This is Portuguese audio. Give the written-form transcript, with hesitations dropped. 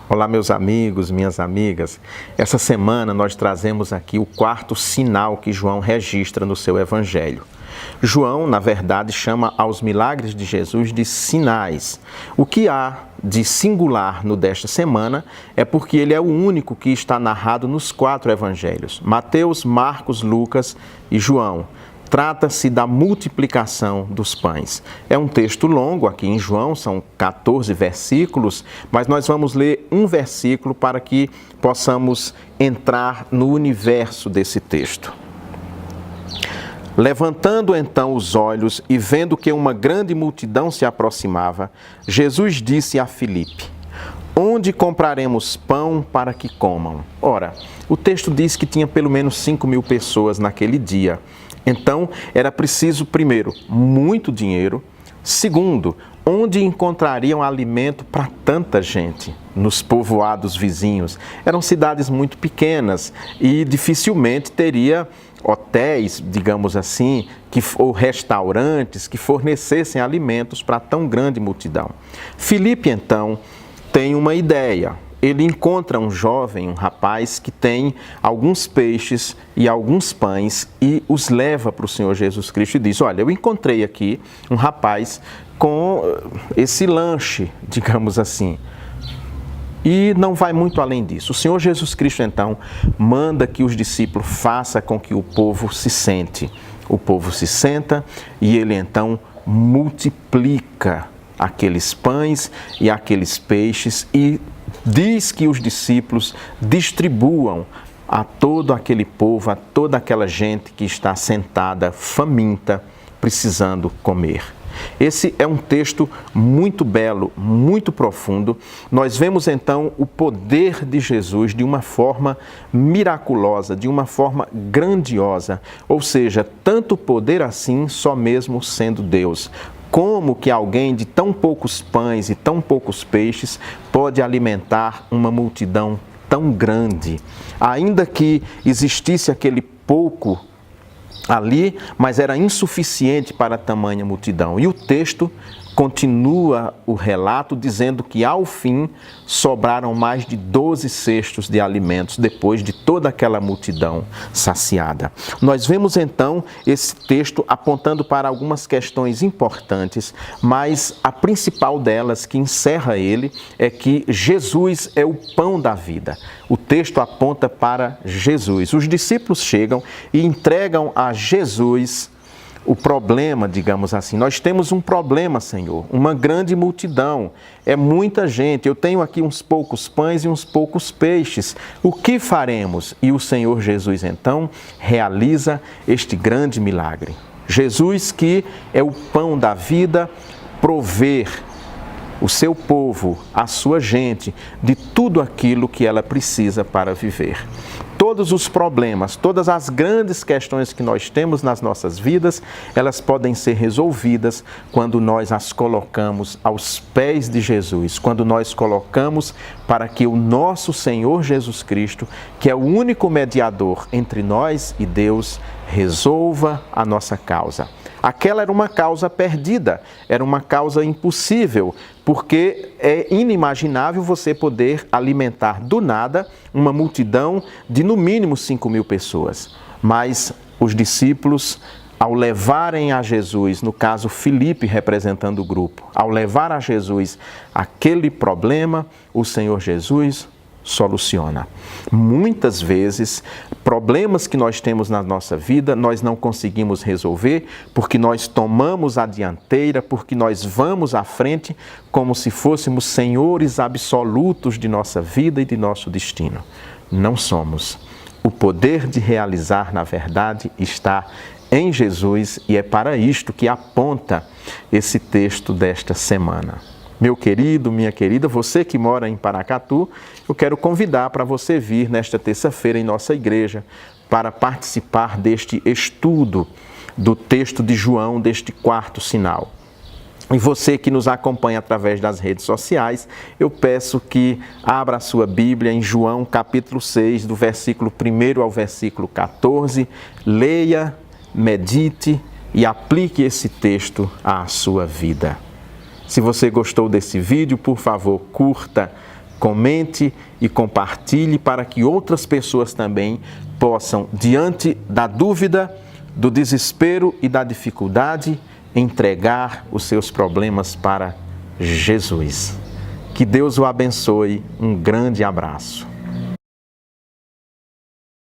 Olá, meus amigos, minhas amigas. Essa semana nós trazemos aqui o quarto sinal que João registra no seu evangelho. João, na verdade, chama aos milagres de Jesus de sinais. O que há de singular no desta semana é porque ele é o único que está narrado nos quatro evangelhos: Mateus, Marcos, Lucas e João. Trata-se da multiplicação dos pães. É um texto longo aqui em João, são 14 versículos, mas nós vamos ler um versículo para que possamos entrar no universo desse texto. Levantando então os olhos e vendo que uma grande multidão se aproximava, Jesus disse a Filipe: onde compraremos pão para que comam? Ora, o texto diz que tinha pelo menos 5.000 pessoas naquele dia. Então, era preciso, primeiro, muito dinheiro. Segundo, onde encontrariam alimento para tanta gente? Nos povoados vizinhos. Eram cidades muito pequenas e dificilmente teria hotéis, digamos assim, ou restaurantes que fornecessem alimentos para tão grande multidão. Filipe, então, tem uma ideia. Ele encontra um jovem, um rapaz, que tem alguns peixes e alguns pães e os leva para o Senhor Jesus Cristo e diz: olha, eu encontrei aqui um rapaz com esse lanche, digamos assim. E não vai muito além disso. O Senhor Jesus Cristo, então, manda que os discípulos façam com que o povo se sente. O povo se senta e ele, então, multiplica aqueles pães e aqueles peixes e diz que os discípulos distribuam a todo aquele povo, a toda aquela gente que está sentada, faminta, precisando comer. Esse é um texto muito belo, muito profundo. Nós vemos então o poder de Jesus de uma forma miraculosa, de uma forma grandiosa. Ou seja, tanto poder assim, só mesmo sendo Deus. Como que alguém de tão poucos pães e tão poucos peixes pode alimentar uma multidão tão grande? Ainda que existisse aquele pouco ali, mas era insuficiente para tamanha multidão. E o texto continua o relato dizendo que ao fim sobraram mais de 12 cestos de alimentos depois de toda aquela multidão saciada. Nós vemos então esse texto apontando para algumas questões importantes, mas a principal delas que encerra ele é que Jesus é o pão da vida. O texto aponta para Jesus. Os discípulos chegam e entregam a Jesus o problema, digamos assim. Nós temos um problema, Senhor, uma grande multidão, é muita gente, eu tenho aqui uns poucos pães e uns poucos peixes, o que faremos? E o Senhor Jesus, então, realiza este grande milagre. Jesus, que é o pão da vida, prover o seu povo, a sua gente, de tudo aquilo que ela precisa para viver. Todos os problemas, todas as grandes questões que nós temos nas nossas vidas, elas podem ser resolvidas quando nós as colocamos aos pés de Jesus, quando nós colocamos para que o nosso Senhor Jesus Cristo, que é o único mediador entre nós e Deus, resolva a nossa causa. Aquela era uma causa perdida, era uma causa impossível, porque é inimaginável você poder alimentar do nada uma multidão de no mínimo 5.000 pessoas. Mas os discípulos, ao levarem a Jesus, no caso Filipe representando o grupo, ao levar a Jesus aquele problema, o Senhor Jesus soluciona. Muitas vezes, problemas que nós temos na nossa vida, nós não conseguimos resolver porque nós tomamos a dianteira, porque nós vamos à frente como se fôssemos senhores absolutos de nossa vida e de nosso destino. Não somos. O poder de realizar, na verdade, está em Jesus e é para isto que aponta esse texto desta semana. Meu querido, minha querida, você que mora em Paracatu, eu quero convidar para você vir nesta terça-feira em nossa igreja para participar deste estudo do texto de João, deste quarto sinal. E você que nos acompanha através das redes sociais, eu peço que abra a sua Bíblia em João capítulo 6, do versículo 1 ao versículo 14, leia, medite e aplique esse texto à sua vida. Se você gostou desse vídeo, por favor, curta, comente e compartilhe para que outras pessoas também possam, diante da dúvida, do desespero e da dificuldade, entregar os seus problemas para Jesus. Que Deus o abençoe. Um grande abraço.